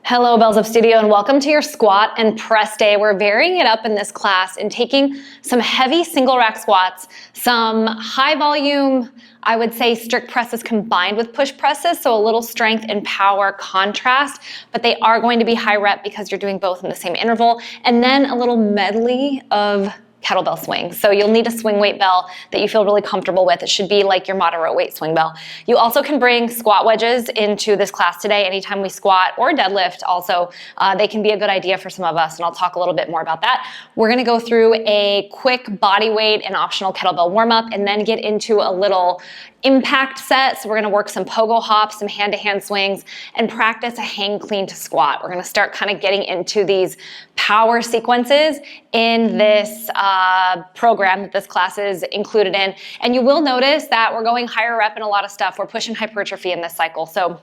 Hello, Bells Up Studio, and welcome to your squat and press day. We're varying it up in this class and taking some heavy single rack squats, some high volume, I would say strict presses combined with push presses, so a little strength and power contrast, but they are going to be high rep because you're doing both in the same interval, and then a little medley of kettlebell swings. So you'll need a swing weight bell that you feel really comfortable with. It should be like your moderate weight swing bell. You also can bring squat wedges into this class today. Anytime we squat or deadlift also, they can be a good idea for some of us, and I'll talk a little bit more about that. We're gonna go through a quick body weight and optional kettlebell warm up and then get into a little impact set. So we're gonna work some pogo hops, some hand-to-hand swings, and practice a hang clean to squat. We're gonna start kind of getting into these power sequences in this program that this class is included in. And you will notice that we're going higher rep in a lot of stuff. We're pushing hypertrophy in this cycle. So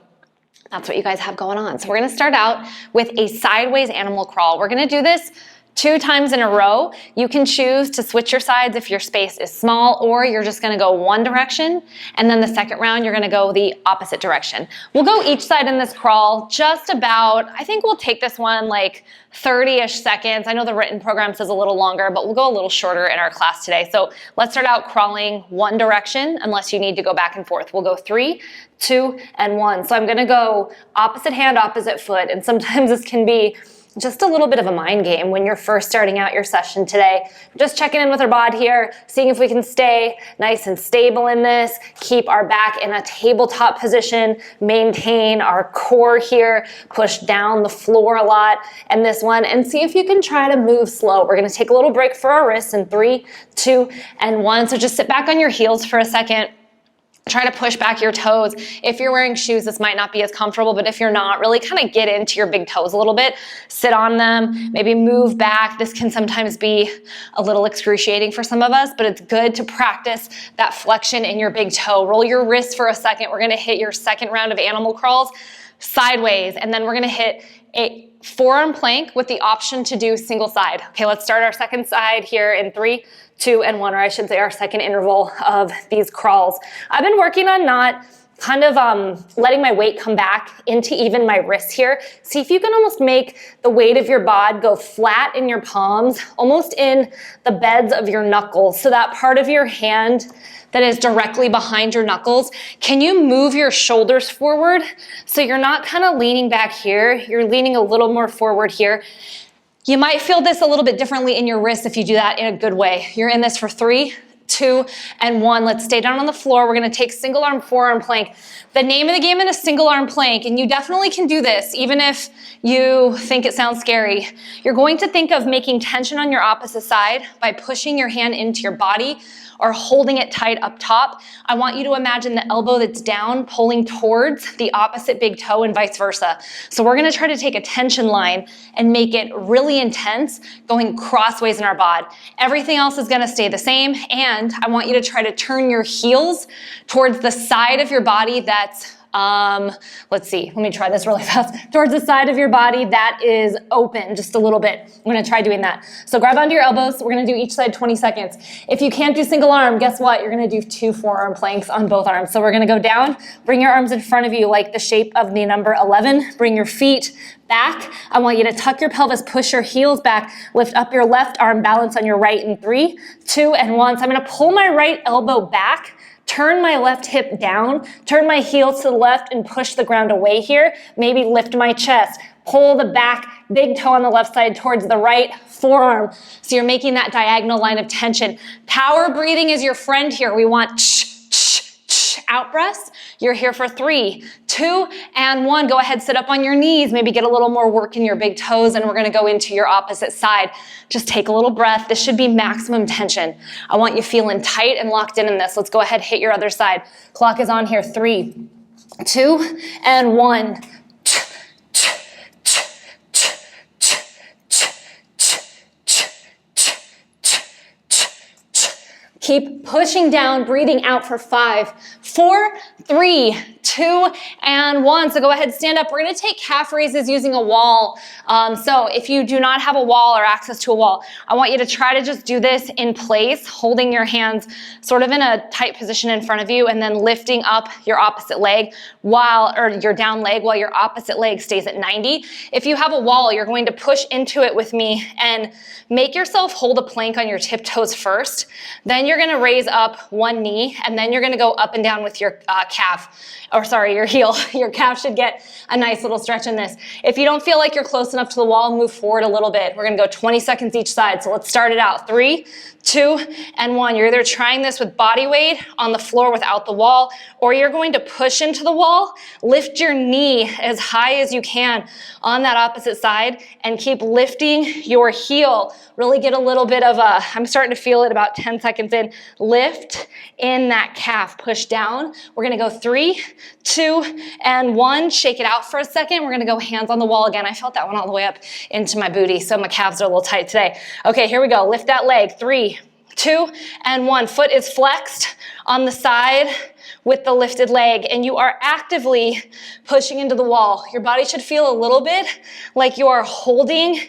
that's what you guys have going on. So we're gonna start out with a sideways animal crawl. We're gonna do this 2 times in a row. You can choose to switch your sides if your space is small, or you're just gonna go one direction, and then the second round you're gonna go the opposite direction. We'll go each side in this crawl just about, I think we'll take this one like 30-ish seconds. I know the written program says a little longer, but we'll go a little shorter in our class today. So let's start out crawling one direction, unless you need to go back and forth. We'll go 3, 2, and 1. So I'm gonna go opposite hand, opposite foot, and sometimes this can be just a little bit of a mind game when you're first starting out your session today. Just checking in with our bod here, seeing if we can stay nice and stable in this, keep our back in a tabletop position, maintain our core here, push down the floor a lot, and this one, and see if you can try to move slow. We're gonna take a little break for our wrists in 3, 2, and 1. So just sit back on your heels for a second. Try to push back your toes. If you're wearing shoes, this might not be as comfortable, but if you're not, really kind of get into your big toes a little bit. Sit on them, maybe move back. This can sometimes be a little excruciating for some of us, but it's good to practice that flexion in your big toe. Roll your wrists for a second. We're gonna hit your second round of animal crawls sideways, and then we're gonna hit a forearm plank with the option to do single side. Okay, let's start our second side here in 3, 2, and 1, or I should say our second interval of these crawls. I've been working on not kind of letting my weight come back into even my wrists here. See if you can almost make the weight of your bod go flat in your palms, almost in the beds of your knuckles. So that part of your hand that is directly behind your knuckles, can you move your shoulders forward so you're not kind of leaning back here, you're leaning a little more forward here. You might feel this a little bit differently in your wrists if you do that in a good way. You're in this for 3, 2, and 1. Let's stay down on the floor. We're gonna take single arm forearm plank. The name of the game in a single arm plank, and you definitely can do this even if you think it sounds scary. You're going to think of making tension on your opposite side by pushing your hand into your body or holding it tight up top. I want you to imagine the elbow that's down pulling towards the opposite big toe and vice versa. So we're gonna try to take a tension line and make it really intense, going crossways in our bod. Everything else is gonna stay the same, and I want you to try to turn your heels towards the side of your body that's let's see, let me try this really fast. Towards the side of your body that is open just a little bit. I'm gonna try doing that. So grab onto your elbows. We're gonna do each side 20 seconds. If you can't do single arm, guess what? You're gonna do 2 forearm planks on both arms. So we're gonna go down, bring your arms in front of you like the shape of the number 11. Bring your feet back. I want you to tuck your pelvis, push your heels back, lift up your left arm, balance on your right in 3, 2, and 1. So I'm gonna pull my right elbow back, turn my left hip down, turn my heels to the left and push the ground away here. Maybe lift my chest, pull the back, big toe on the left side towards the right forearm. So you're making that diagonal line of tension. Power breathing is your friend here. We want out breaths. You're here for 3, 2, and 1. Go ahead, sit up on your knees, maybe get a little more work in your big toes, and we're gonna go into your opposite side. Just take a little breath. This should be maximum tension. I want you feeling tight and locked in this. Let's go ahead, hit your other side. Clock is on here. 3, 2, and 1. Keep pushing down, breathing out for 5, 4, 3, 2, and 1. So go ahead, stand up. We're gonna take calf raises using a wall. So if you do not have a wall or access to a wall, I want you to try to just do this in place, holding your hands sort of in a tight position in front of you, and then lifting up your opposite leg or your down leg while your opposite leg stays at 90. If you have a wall, you're going to push into it with me and make yourself hold a plank on your tiptoes first. Then you're gonna raise up one knee, and then you're gonna go up and down with your your heel. Your calf should get a nice little stretch in this. If you don't feel like you're close enough to the wall, move forward a little bit. We're gonna go 20 seconds each side. So let's start it out. 3, 2, and 1. You're either trying this with body weight on the floor without the wall, or you're going to push into the wall, lift your knee as high as you can on that opposite side, and keep lifting your heel. Really get a little bit of I'm starting to feel it about 10 seconds in, lift in that calf, push down. We're gonna go 3, 2, and 1. Shake it out for a second. We're gonna go hands on the wall again. I felt that one all the way up into my booty, so my calves are a little tight today. Okay, here we go. Lift that leg. 3, 2, and 1. Foot is flexed on the side with the lifted leg, and you are actively pushing into the wall. Your body should feel a little bit like you are holding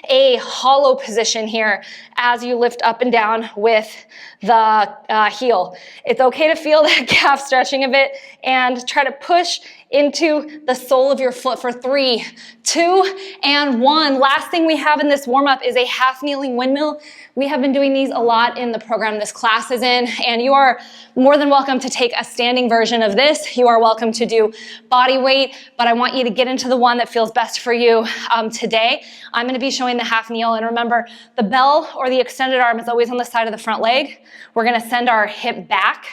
a hollow position here as you lift up and down with the heel. It's okay to feel that calf stretching a bit and try to push into the sole of your foot for 3, 2, and 1. Last thing we have in this warm-up is a half kneeling windmill. We have been doing these a lot in the program this class is in, and you are more than welcome to take a standing version of this. You are welcome to do body weight, but I want you to get into the one that feels best for you today. I'm gonna be showing the half kneel, and remember, the bell or the extended arm is always on the side of the front leg. We're gonna send our hip back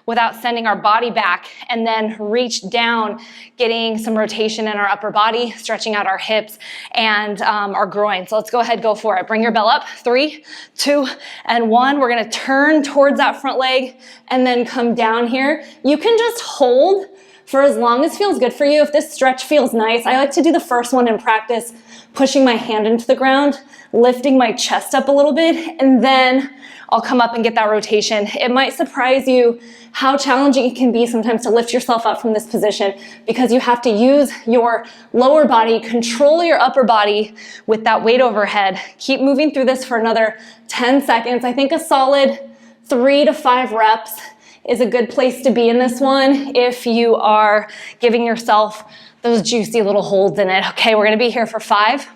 without sending our body back, and then reach down, getting some rotation in our upper body, stretching out our hips and our groin. So let's go ahead, go for it. Bring your bell up. 3, 2, and 1. We're gonna turn towards that front leg and then come down here. You can just hold for as long as feels good for you. If this stretch feels nice, I like to do the first one in practice, pushing my hand into the ground, lifting my chest up a little bit, and then I'll come up and get that rotation. It might surprise you how challenging it can be sometimes to lift yourself up from this position, because you have to use your lower body, control your upper body with that weight overhead. Keep moving through this for another 10 seconds. I think a solid 3 to 5 reps is a good place to be in this one if you are giving yourself those juicy little holds in it. Okay, we're gonna be here for 5,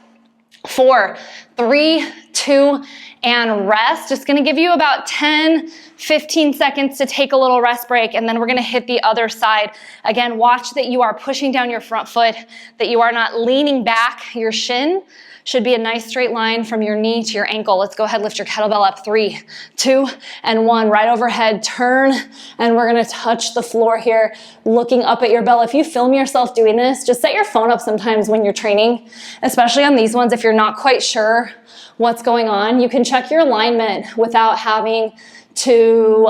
4, 3, 2, and rest. Just gonna give you about 10, 15 seconds to take a little rest break, and then we're gonna hit the other side. Again, watch that you are pushing down your front foot, that you are not leaning back. Your shin should be a nice straight line from your knee to your ankle. Let's go ahead, lift your kettlebell up. 3, 2, and 1. Right overhead, turn, and we're gonna touch the floor here, looking up at your bell. If you film yourself doing this, just set your phone up sometimes when you're training, especially on these ones if you're not quite sure what's going on. You can check your alignment without having to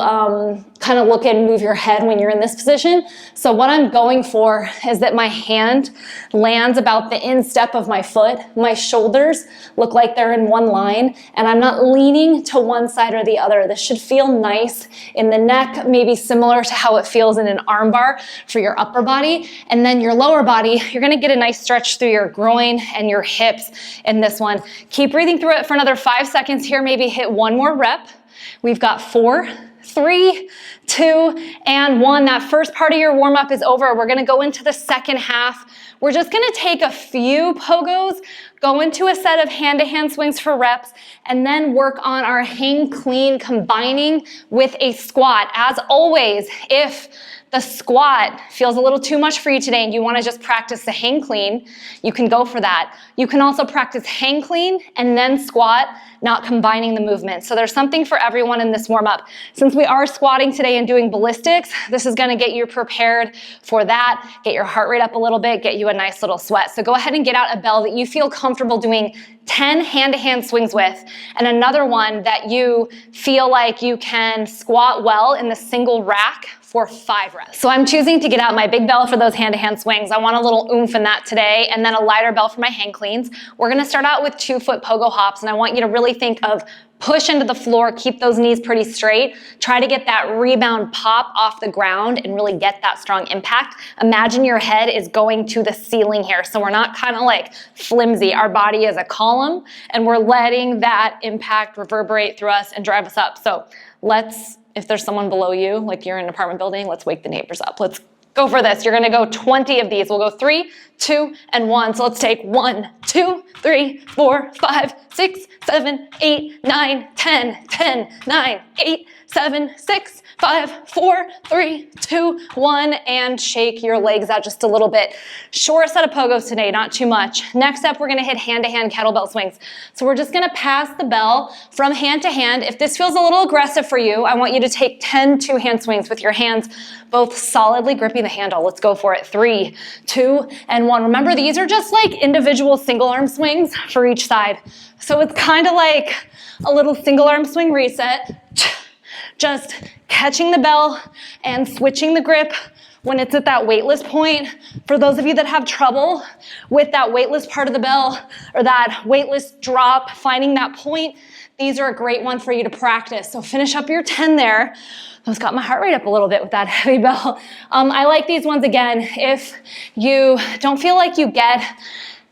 kind of look and move your head when you're in this position. So what I'm going for is that my hand lands about the instep of my foot. My shoulders look like they're in one line, and I'm not leaning to one side or the other. This should feel nice in the neck, maybe similar to how it feels in an arm bar for your upper body. And then your lower body, you're gonna get a nice stretch through your groin and your hips in this one. Keep breathing through it for another 5 seconds here, maybe hit one more rep. We've got 4, 3, 2, and 1. That first part of your warm-up is over. We're gonna go into the second half. We're just gonna take a few pogos, go into a set of hand-to-hand swings for reps, and then work on our hang clean, combining with a squat. As always, if the squat feels a little too much for you today and you want to just practice the hang clean, you can go for that. You can also practice hang clean and then squat, not combining the movement. So there's something for everyone in this warm-up. Since we are squatting today and doing ballistics, this is going to get you prepared for that, get your heart rate up a little bit, get you a nice little sweat. So go ahead and get out a bell that you feel comfortable doing 10 hand-to-hand swings with, and another one that you feel like you can squat well in the single rack for 5 reps. So I'm choosing to get out my big bell for those hand-to-hand swings. I want a little oomph in that today, and then a lighter bell for my hang cleans. We're gonna start out with 2-foot pogo hops, and I want you to really think of push into the floor, keep those knees pretty straight. Try to get that rebound pop off the ground and really get that strong impact. Imagine your head is going to the ceiling here, so we're not kind of like flimsy. Our body is a column, and we're letting that impact reverberate through us and drive us up. So let's, if there's someone below you, like you're in an apartment building, let's wake the neighbors up. Let's go for this. You're gonna go 20 of these. We'll go 3, 2, and 1. So let's take 1, 2, 3, 4, 5, 6, 7, 8, 9, 10, 10, 9, 8, 7, 6, 5, 4, 3, 2, 1, and shake your legs out just a little bit. Short set of pogos today, not too much. Next up, we're gonna hit hand-to-hand kettlebell swings. So we're just gonna pass the bell from hand to hand. If this feels a little aggressive for you, I want you to take 10 two-hand swings with your hands both solidly gripping the handle. Let's go for it. 3, 2, and 1. Remember, these are just like individual single arm swings for each side. So it's kind of like a little single arm swing reset. Just catching the bell and switching the grip when it's at that weightless point. For those of you that have trouble with that weightless part of the bell or that weightless drop, finding that point, these are a great one for you to practice. So finish up your 10 there. I just got my heart rate up a little bit with that heavy bell. I like these ones again. If you don't feel like you get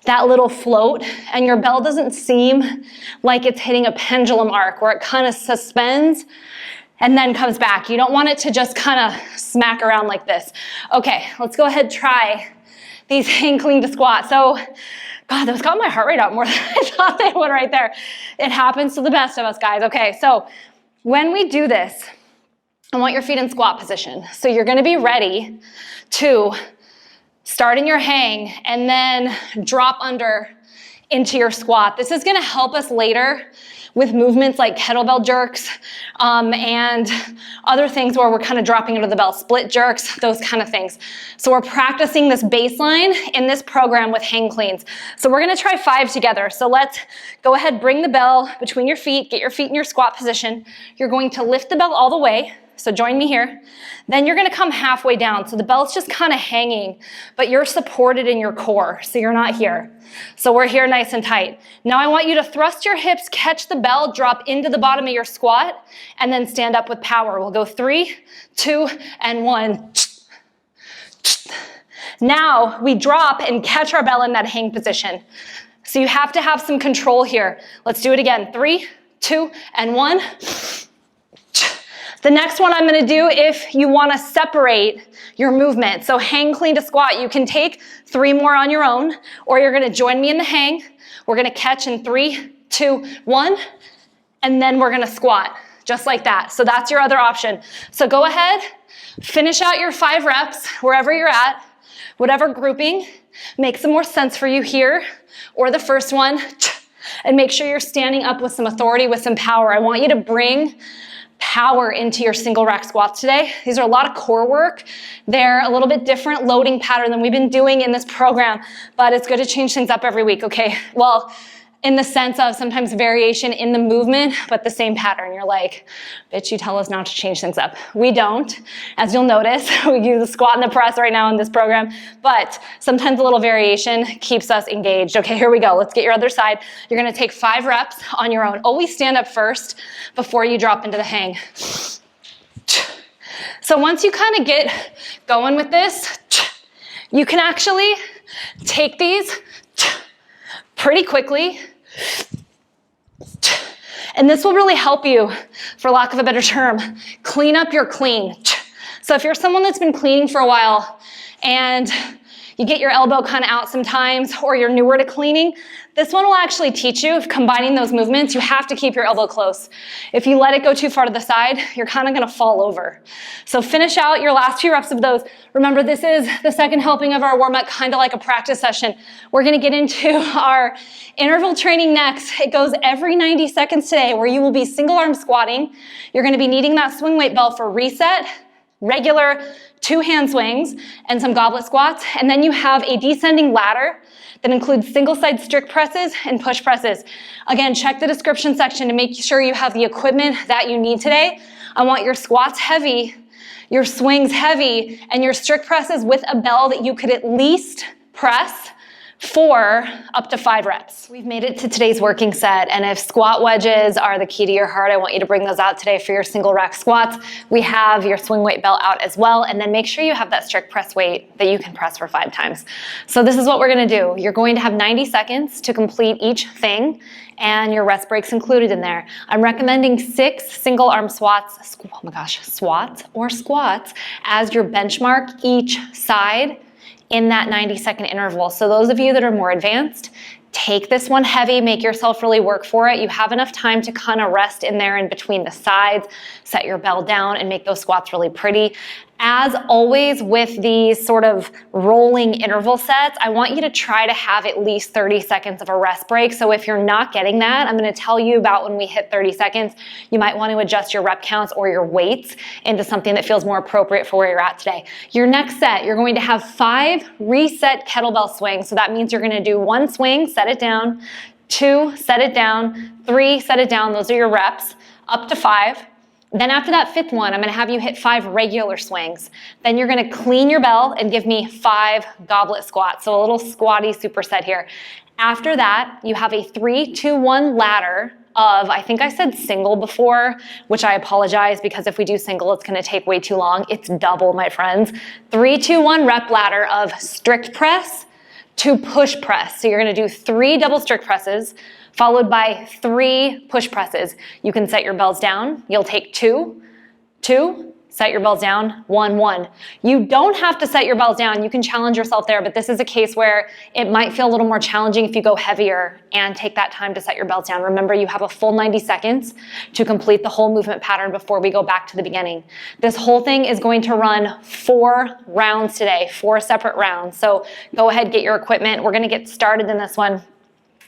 that little float and your bell doesn't seem like it's hitting a pendulum arc where it kind of suspends and then comes back. You don't want it to just kind of smack around like this. Okay, let's go ahead and try these hang clean to squat. So, God, those got my heart rate up more than I thought they would right there. It happens to the best of us, guys. Okay, so when we do this, I want your feet in squat position. So you're gonna be ready to start in your hang and then drop under into your squat. This is gonna help us later with movements like kettlebell jerks and other things where we're kind of dropping under the bell, split jerks, those kind of things. So we're practicing this baseline in this program with hang cleans. So we're gonna try 5 together. So let's go ahead, bring the bell between your feet, get your feet in your squat position. You're going to lift the bell all the way. So join me here. Then you're gonna come halfway down. So the bell's just kind of hanging, but you're supported in your core, so you're not here. So we're here nice and tight. Now I want you to thrust your hips, catch the bell, drop into the bottom of your squat, and then stand up with power. We'll go 3, 2, and 1. Now we drop and catch our bell in that hang position. So you have to have some control here. Let's do it again. 3, 2, and 1. The next one I'm gonna do if you wanna separate your movement. So hang clean to squat, you can take 3 more on your own, or you're gonna join me in the hang. We're gonna catch in 3, 2, 1, and then we're gonna squat, just like that. So that's your other option. So go ahead, finish out your 5 reps, wherever you're at, whatever grouping makes some more sense for you here, or the first one, and make sure you're standing up with some authority, with some power. I want you to bring power into your single rack squats today. These are a lot of core work. They're a little bit different loading pattern than we've been doing in this program, but it's good to change things up every week, okay? Well, in the sense of sometimes variation in the movement, but the same pattern. You're like, bitch, you tell us not to change things up. We don't. As you'll notice, we use the squat and the press right now in this program, but sometimes a little variation keeps us engaged. Okay, here we go. Let's get your other side. You're gonna take 5 reps on your own. Always stand up first before you drop into the hang. So once you kind of get going with this, you can actually take these pretty quickly. And this will really help you, for lack of a better term, clean up your clean. So if you're someone that's been cleaning for a while and you get your elbow kind of out sometimes, or you're newer to cleaning, this one will actually teach you, if combining those movements, you have to keep your elbow close. If you let it go too far to the side, you're kind of gonna fall over. So finish out your last few reps of those. Remember, this is the second helping of our warm-up, kind of like a practice session. We're gonna get into our interval training next. It goes every 90 seconds today, where you will be single arm squatting. You're gonna be needing that swing weight bell for reset, regular 2 hand swings, and some goblet squats. And then you have a descending ladder that includes single side strict presses and push presses. Again, check the description section to make sure you have the equipment that you need today. I want your squats heavy your swings heavy, and your strict presses with a bell that you could at least press 4 up to 5 reps. We've made it to today's working set, and if squat wedges are the key to your heart, I want you to bring those out today for your single rack squats. We have your swing weight belt out as well, and then make sure you have that strict press weight that you can press for 5 times. So this is what we're gonna do. You're going to have 90 seconds to complete each thing, and your rest breaks included in there. I'm recommending 6 single arm squats, oh my gosh, squats as your benchmark each side in that 90-second interval. So those of you that are more advanced, take this one heavy, make yourself really work for it. You have enough time to kind of rest in there in between the sides, set your bell down, and make those squats really pretty. As always with these sort of rolling interval sets, I want you to try to have at least 30 seconds of a rest break. So if you're not getting that, I'm going to tell you about when we hit 30 seconds. You might want to adjust your rep counts or your weights into something that feels more appropriate for where you're at today. Your next set, you're going to have 5 reset kettlebell swings. So that means you're going to do 1 swing, set it down, 2, set it down, 3, set it down. Those are your reps, up to 5. Then after that 5th one, I'm gonna have you hit 5 regular swings. Then you're gonna clean your bell and give me 5 goblet squats. So a little squatty superset here. After that, you have a 3-2-1 ladder of, I think I said single before, which I apologize because if we do single, it's gonna take way too long. It's double, my friends. 3-2-1 rep ladder of strict press to push press. So you're gonna do 3 double strict presses, followed by 3 push presses. You can set your bells down. You'll take 2, set your bells down, 1. You don't have to set your bells down. You can challenge yourself there, but this is a case where it might feel a little more challenging if you go heavier and take that time to set your bells down. Remember, you have a full 90 seconds to complete the whole movement pattern before we go back to the beginning. This whole thing is going to run 4 rounds today, 4 separate rounds. So go ahead, get your equipment. We're gonna get started in this one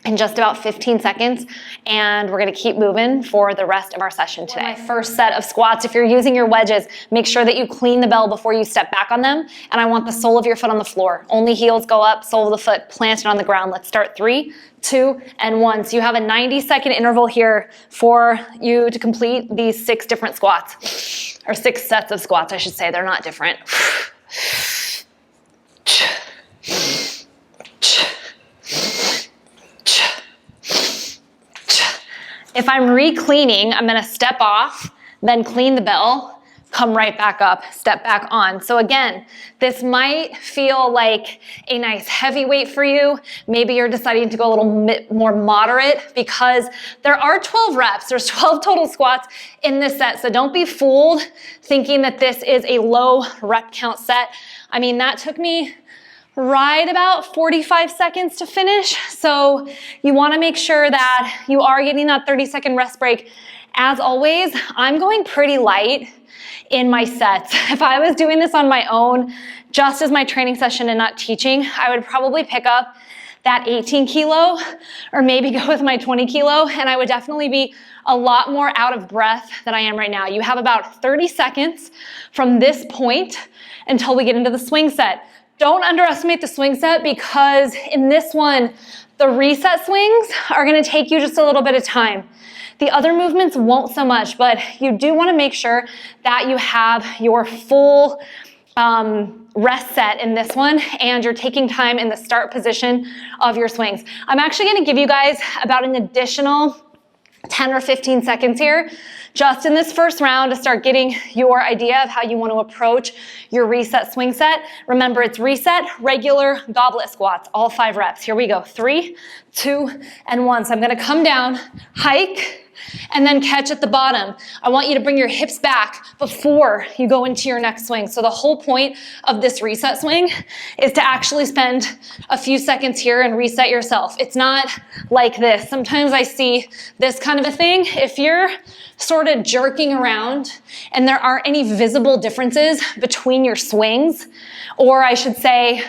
in just about 15 seconds, and we're gonna keep moving for the rest of our session today. My first set of squats, if you're using your wedges, make sure that you clean the bell before you step back on them, and I want the sole of your foot on the floor. Only heels go up, sole of the foot planted on the ground. Let's start 3, 2, and 1. So you have a 90-second interval here for you to complete these 6 different squats, or 6 sets of squats, I should say. They're not different. If I'm re-cleaning, I'm gonna step off, then clean the bell, come right back up, step back on. So again, this might feel like a nice heavy weight for you. Maybe you're deciding to go a little bit more moderate because there are 12 reps. There's 12 total squats in this set. So don't be fooled thinking that this is a low rep count set. I mean, that took me right about 45 seconds to finish. So you wanna make sure that you are getting that 30-second rest break. As always, I'm going pretty light in my sets. If I was doing this on my own, just as my training session and not teaching, I would probably pick up that 18 kilo or maybe go with my 20 kilo, and I would definitely be a lot more out of breath than I am right now. You have about 30 seconds from this point until we get into the swing set. Don't underestimate the swing set because in this one, the reset swings are gonna take you just a little bit of time. The other movements won't so much, but you do wanna make sure that you have your full rest set in this one and you're taking time in the start position of your swings. I'm actually gonna give you guys about an additional 10 or 15 seconds here just in this first round to start getting your idea of how you want to approach your reset swing set. Remember, it's reset, regular goblet squats, all 5 reps. Here we go, 3, 2, and 1. So I'm gonna come down, hike, and then catch at the bottom. I want you to bring your hips back before you go into your next swing. So the whole point of this reset swing is to actually spend a few seconds here and reset yourself. It's not like this. Sometimes I see this kind of a thing. If you're sort of jerking around and there aren't any visible differences between your swings, or I should say,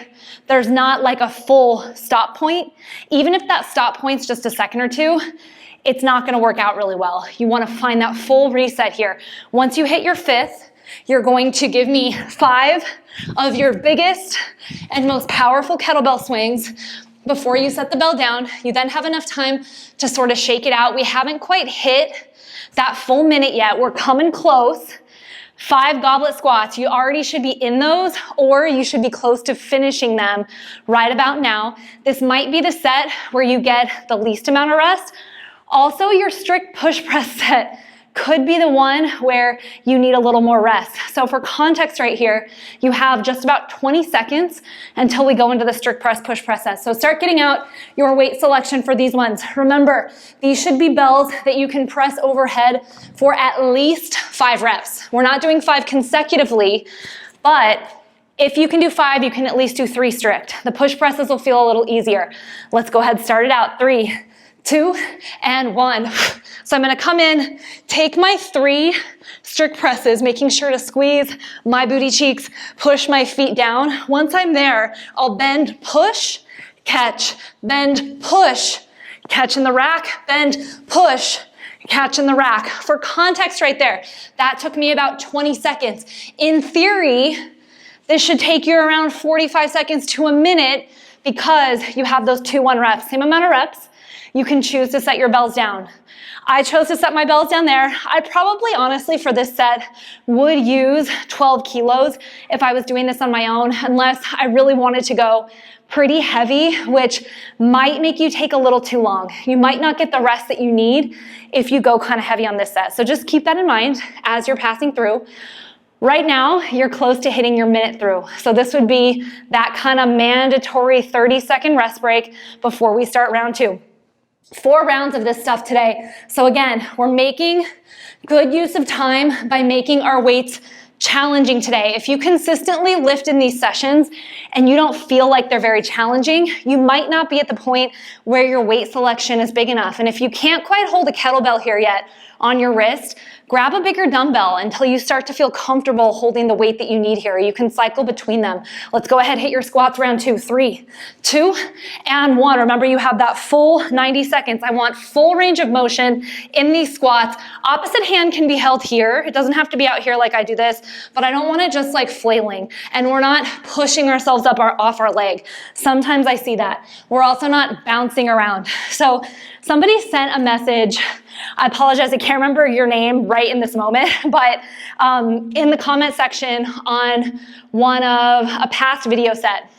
there's not like a full stop point, even if that stop point's just a second or two, it's not gonna work out really well. You wanna find that full reset here. Once you hit your 5th, you're going to give me 5 of your biggest and most powerful kettlebell swings before you set the bell down. You then have enough time to sort of shake it out. We haven't quite hit that full minute yet. We're coming close. 5 goblet squats. You already should be in those, or you should be close to finishing them right about now. This might be the set where you get the least amount of rest. Also, your strict push press set could be the one where you need a little more rest. So for context right here, you have just about 20 seconds until we go into the strict press push press set. So start getting out your weight selection for these ones. Remember, these should be bells that you can press overhead for at least 5 reps. We're not doing 5 consecutively, but if you can do 5, you can at least do 3 strict. The push presses will feel a little easier. Let's go ahead and start it out. 3, 2, and 1. So I'm gonna come in, take my 3 strict presses, making sure to squeeze my booty cheeks, push my feet down. Once I'm there, I'll bend, push, catch, bend, push, catch in the rack, bend, push, catch in the rack. For context right there, that took me about 20 seconds. In theory, this should take you around 45 seconds to a minute because you have those 2-1 reps. Same amount of reps. You can choose to set your bells down. I chose to set my bells down there. I probably, honestly, for this set, would use 12 kilos if I was doing this on my own, unless I really wanted to go pretty heavy, which might make you take a little too long. You might not get the rest that you need if you go kind of heavy on this set. So just keep that in mind as you're passing through. Right now, you're close to hitting your minute through. So this would be that kind of mandatory 30-second rest break before we start round 2. 4 rounds of this stuff today. So again, we're making good use of time by making our weights challenging today. If you consistently lift in these sessions and you don't feel like they're very challenging, you might not be at the point where your weight selection is big enough. And if you can't quite hold a kettlebell here yet on your wrist, grab a bigger dumbbell until you start to feel comfortable holding the weight that you need here. You can cycle between them. Let's go ahead, hit your squats round 2. 3, 2, and 1. Remember, you have that full 90 seconds. I want full range of motion in these squats. Opposite hand can be held here. It doesn't have to be out here like I do this, but I don't want it just like flailing. And we're not pushing ourselves up off our leg. Sometimes I see that. We're also not bouncing around. So somebody sent a message. I apologize, I can't remember your name right in this moment, but in the comment section on one of a past video set.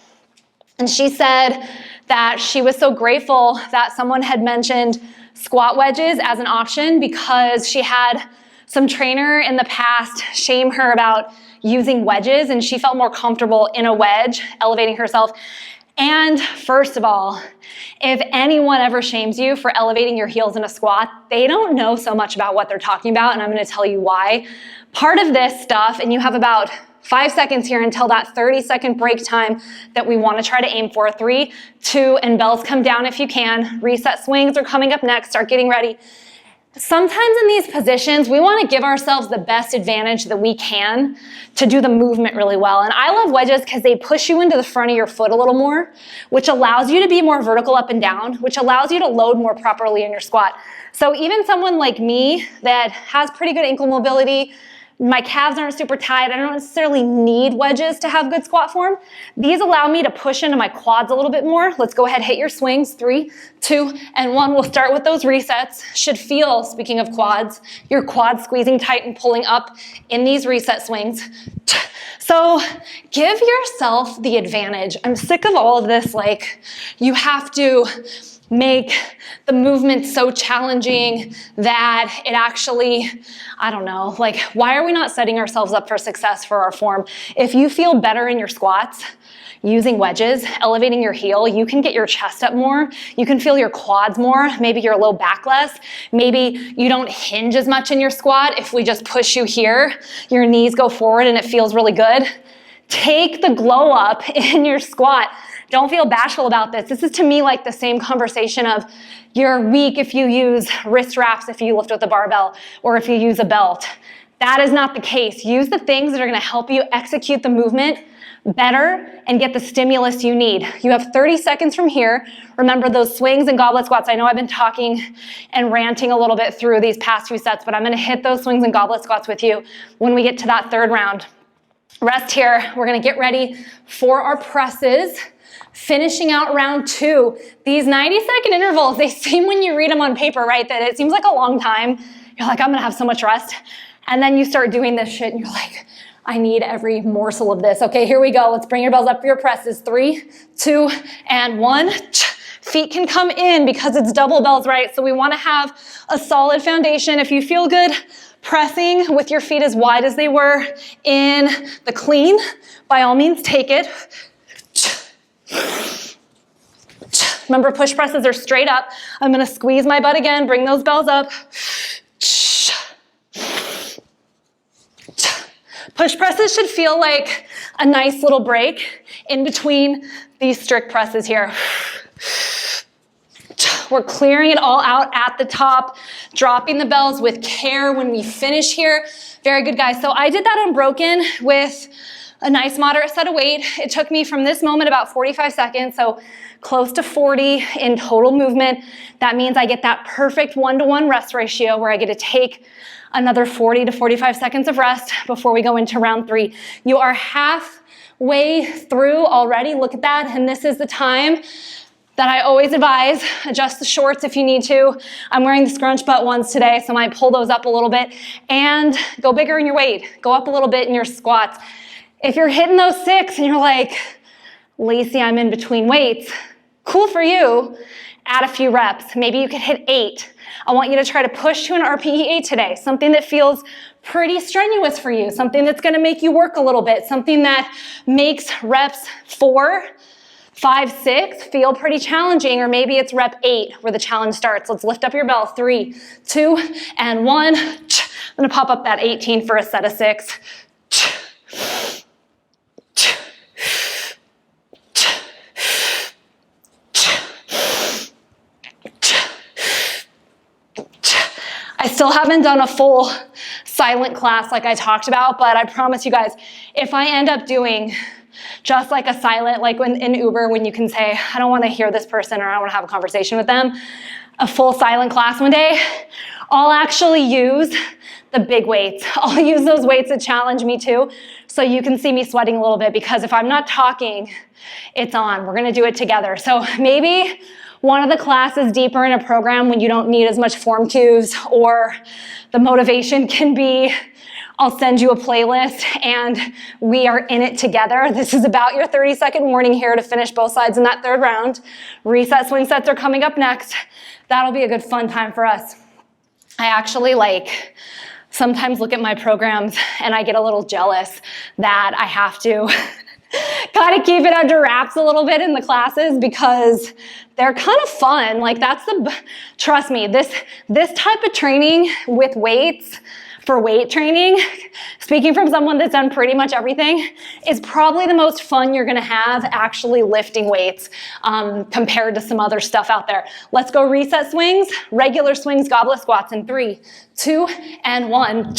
And she said that she was so grateful that someone had mentioned squat wedges as an option because she had some trainer in the past shame her about using wedges, and she felt more comfortable in a wedge, elevating herself. And first of all, if anyone ever shames you for elevating your heels in a squat, they don't know so much about what they're talking about, and I'm going to tell you why. Part of this stuff, and you have about 5 seconds here until that 30-second break time that we want to try to aim for. 3, 2, and bells come down if you can. Reset swings are coming up next. Start getting ready. Sometimes in these positions, we want to give ourselves the best advantage that we can to do the movement really well. And I love wedges because they push you into the front of your foot a little more, which allows you to be more vertical up and down, which allows you to load more properly in your squat. So even someone like me that has pretty good ankle mobility, my calves aren't super tight, I don't necessarily need wedges to have good squat form. These allow me to push into my quads a little bit more. Let's go ahead, hit your swings. 3, 2, and 1. We'll start with those resets. Should feel, speaking of quads, your quads squeezing tight and pulling up in these reset swings. So give yourself the advantage. I'm sick of all of this, like, you have to make the movement so challenging that it actually, I don't know, like, why are we not setting ourselves up for success for our form? If you feel better in your squats using wedges, elevating your heel, you can get your chest up more, you can feel your quads more, maybe your low back less, maybe you don't hinge as much in your squat. If we just push you here, your knees go forward and it feels really good. Take the glow up in your squat. Don't feel bashful about this. This is to me like the same conversation of you're weak if you use wrist wraps, if you lift with a barbell, or if you use a belt. That is not the case. Use the things that are gonna help you execute the movement better and get the stimulus you need. You have 30 seconds from here. Remember those swings and goblet squats. I know I've been talking and ranting a little bit through these past few sets, but I'm gonna hit those swings and goblet squats with you when we get to that 3rd round. Rest here. We're gonna get ready for our presses. Finishing out round 2. These 90-second intervals, they seem when you read them on paper, right, that it seems like a long time. You're like, I'm gonna have so much rest. And then you start doing this shit and you're like, I need every morsel of this. Okay, here we go. Let's bring your bells up for your presses. 3, 2, and 1. Feet can come in because it's double bells, right? So we want to have a solid foundation. If you feel good pressing with your feet as wide as they were in the clean, by all means, take it. Remember, push presses are straight up. I'm going to squeeze my butt again. Bring those bells up. Push presses should feel like a nice little break in between these strict presses here. We're clearing it all out at the top, dropping the bells with care when we finish here. Very good, guys. So I did that unbroken with a nice moderate set of weight. It took me from this moment about 45 seconds, so close to 40 in total movement. That means I get that perfect 1-to-1 rest ratio where I get to take another 40 to 45 seconds of rest before we go into round 3. You are halfway through already. Look at that. And this is the time that I always advise. Adjust the shorts if you need to. I'm wearing the scrunch butt ones today, so I might pull those up a little bit. And go bigger in your weight. Go up a little bit in your squats. If you're hitting those 6 and you're like, Lacey, I'm in between weights, cool for you. Add a few reps. Maybe you could hit 8. I want you to try to push to an RPE 8 today, something that feels pretty strenuous for you, something that's going to make you work a little bit, something that makes reps 4, 5, 6 feel pretty challenging, or maybe it's rep 8 where the challenge starts. Let's lift up your bell. 3, 2, and 1. I'm going to pop up that 18 for a set of 6. I still haven't done a full silent class like I talked about, but I promise you guys, if I end up doing just like a silent, like in Uber when you can say, I don't want to hear this person or I don't want to have a conversation with them, a full silent class one day, I'll actually use the big weights. I'll use those weights that challenge me too, so you can see me sweating a little bit, because if I'm not talking, it's on. We're going to do it together. So maybe one of the classes deeper in a program when you don't need as much form cues, or the motivation can be, I'll send you a playlist and we are in it together. This is about your 30-second warning here to finish both sides in that 3rd round. Reset swing sets are coming up next. That'll be a good fun time for us. I actually sometimes look at my programs and I get a little jealous that I have to kind of keep it under wraps a little bit in the classes, because they're kind of fun. Trust me, this type of training with weights, for weight training, speaking from someone that's done pretty much everything, is probably the most fun you're gonna have actually lifting weights compared to some other stuff out there. Let's go reset swings, regular swings, goblet squats in 3, 2, and 1.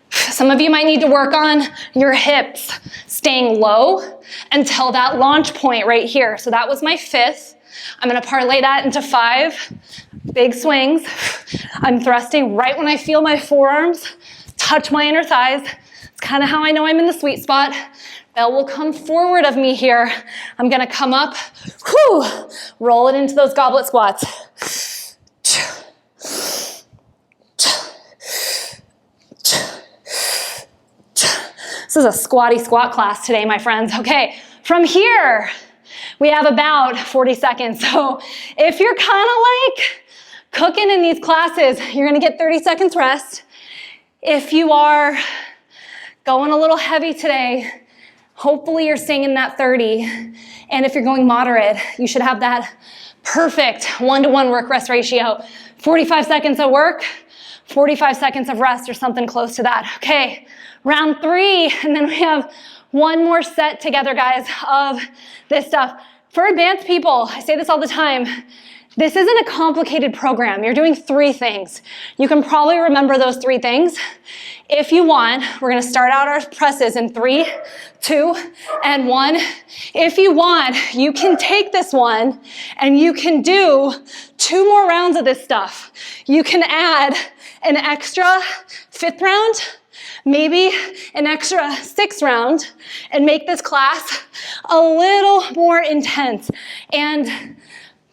Some of you might need to work on your hips staying low until that launch point right here. So that was my 5th. I'm going to parlay that into 5 big swings. I'm thrusting right when I feel my forearms touch my inner thighs. It's kind of how I know I'm in the sweet spot. Bell will come forward of me here. I'm going to come up, roll it into those goblet squats. This is a squatty squat class today, my friends. Okay, from here, we have about 40 seconds. So if you're kind of cooking in these classes, you're gonna get 30 seconds rest. If you are going a little heavy today, hopefully you're staying in that 30. And if you're going moderate, you should have that perfect 1-to-1 work-rest ratio. 45 seconds of work, 45 seconds of rest, or something close to that. Okay. Round 3, and then we have one more set together, guys, of this stuff. For advanced people, I say this all the time, this isn't a complicated program. You're doing 3 things. You can probably remember those 3 things. If you want, we're gonna start out our presses in 3, 2, and 1. If you want, you can take this one and you can do 2 more rounds of this stuff. You can add an extra 5th round, maybe an extra 6 round and make this class a little more intense. And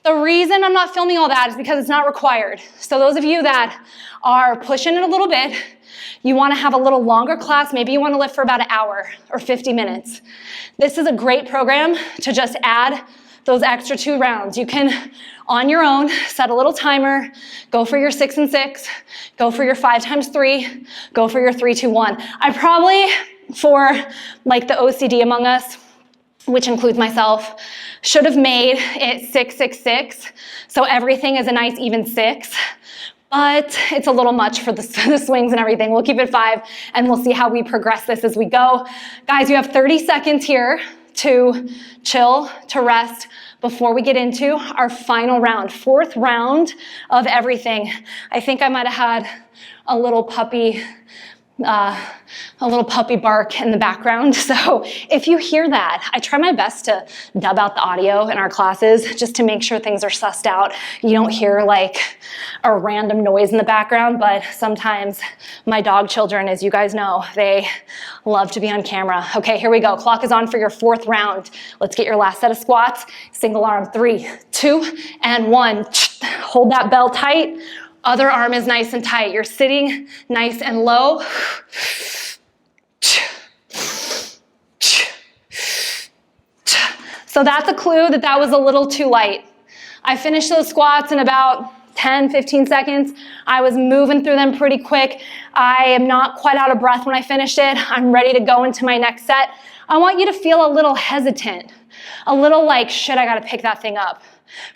the reason I'm not filming all that is because it's not required. So those of you that are pushing it a little bit, you want to have a little longer class, maybe you want to lift for about an hour or 50 minutes. This is a great program to just add those extra 2 rounds. You can, on your own, set a little timer, go for your 6 and 6, go for your 5 times 3, go for your 3, 2, 1. I probably, for like the OCD among us, which includes myself, should have made it 6, 6, 6, so everything is a nice even 6. But it's a little much for the swings and everything. We'll keep it 5, and we'll see how we progress this as we go. Guys, you have 30 seconds here to chill, to rest, before we get into our final round, 4th round of everything. I think I might have had a little puppy bark in the background. So if you hear that, I try my best to dub out the audio in our classes just to make sure things are sussed out. You don't hear like a random noise in the background, but sometimes my dog children, as you guys know, they love to be on camera. Okay, here we go. Clock is on for your 4th round. Let's get your last set of squats. Single arm, 3, 2, and 1. Hold that bell tight. Other arm is nice and tight. You're sitting nice and low. So that's a clue that that was a little too light. I finished those squats in about 10, 15 seconds. I was moving through them pretty quick. I am not quite out of breath when I finished it. I'm ready to go into my next set. I want you to feel a little hesitant, a little like, shit, I gotta pick that thing up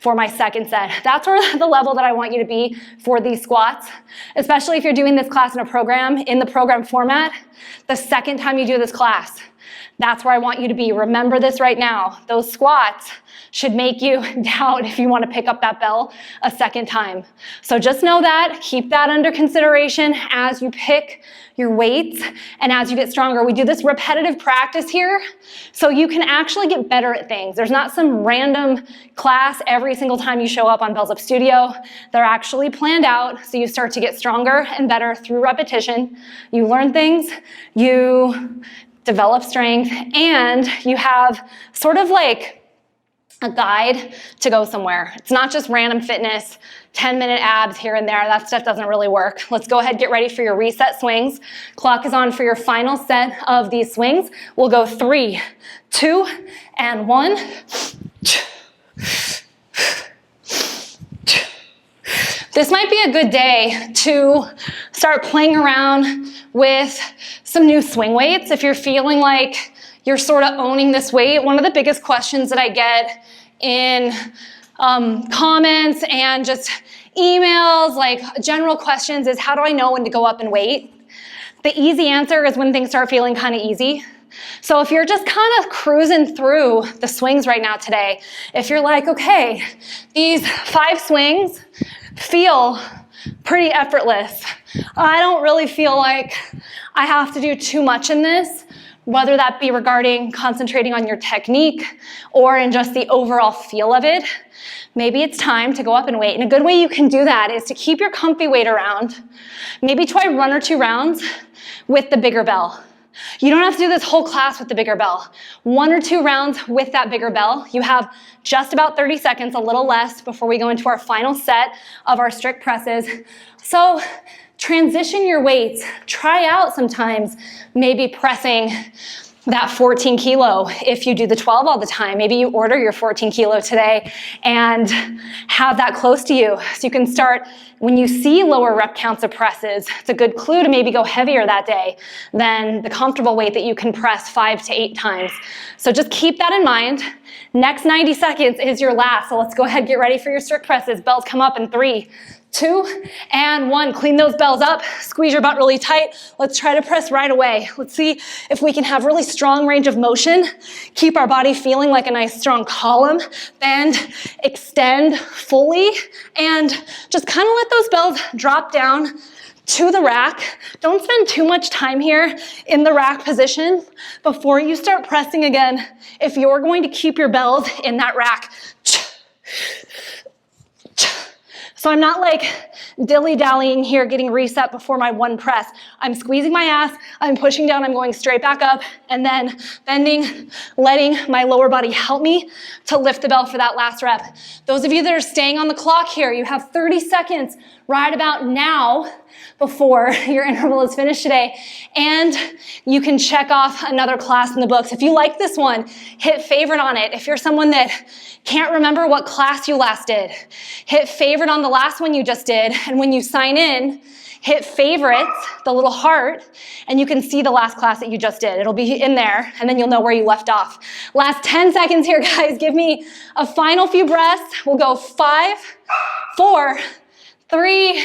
for my second set. That's where the level that I want you to be for these squats, especially if you're doing this class in a program, in the program format, the second time you do this class. That's where I want you to be. Remember this right now. Those squats should make you doubt if you want to pick up that bell a second time. So just know that, keep that under consideration as you pick your weights and as you get stronger. We do this repetitive practice here so you can actually get better at things. There's not some random class every single time you show up on Bells Up Studio. They're actually planned out so you start to get stronger and better through repetition. You learn things, you develop strength, and you have sort of like a guide to go somewhere. It's not just random fitness, 10-minute abs here and there. That stuff doesn't really work. Let's go ahead, get ready for your reset swings. Clock is on for your final set of these swings. We'll go 3, 2, and 1. This might be a good day to start playing around with some new swing weights. If you're feeling like you're sort of owning this weight, one of the biggest questions that I get in comments and just emails, like general questions, is how do I know when to go up in weight? The easy answer is when things start feeling kind of easy. So if you're just kind of cruising through the swings right now today, if you're like, okay, these 5 swings feel pretty effortless. I don't really feel like I have to do too much in this, whether that be regarding concentrating on your technique or in just the overall feel of it. Maybe it's time to go up in weight. And a good way you can do that is to keep your comfy weight around. Maybe try 1 or 2 rounds with the bigger bell. You don't have to do this whole class with the bigger bell. 1 or 2 rounds with that bigger bell. You have just about 30 seconds, a little less, before we go into our final set of our strict presses. So transition your weights. Try out sometimes maybe pressing that 14 kilo if you do the 12 all the time. Maybe you order your 14 kilo today and have that close to you. So you can start, when you see lower rep counts of presses, it's a good clue to maybe go heavier that day than the comfortable weight that you can press 5 to 8 times. So just keep that in mind. Next 90 seconds is your last. So let's go ahead and get ready for your strict presses. Bells come up in 3, 2, and 1. Clean those bells up. Squeeze your butt really tight. Let's try to press right away. Let's see if we can have really strong range of motion. Keep our body feeling like a nice strong column. Bend, extend fully, and just kind of let those bells drop down to the rack. Don't spend too much time here in the rack position before you start pressing again. If you're going to keep your bells in that rack, So I'm not like dilly-dallying here, getting reset before my one press. I'm squeezing my ass, I'm pushing down, I'm going straight back up, and then bending, letting my lower body help me to lift the bell for that last rep. Those of you that are staying on the clock here, you have 30 seconds right about now before your interval is finished today, and you can check off another class in the books. If you like this one, hit favorite on it. If you're someone that can't remember what class you last did, hit favorite on the last one you just did, and when you sign in, hit favorites, the little heart, and you can see the last class that you just did. It'll be in there, and then you'll know where you left off. Last 10 seconds here, guys. Give me a final few breaths. We'll go 5, 4, 3,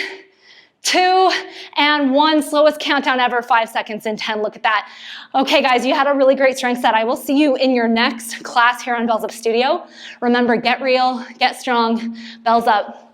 2, and 1. Slowest countdown ever, 5 seconds and 10. Look at that. Okay, guys, you had a really great strength set. I will see you in your next class here on Bells Up Studio. Remember, get real, get strong, bells up.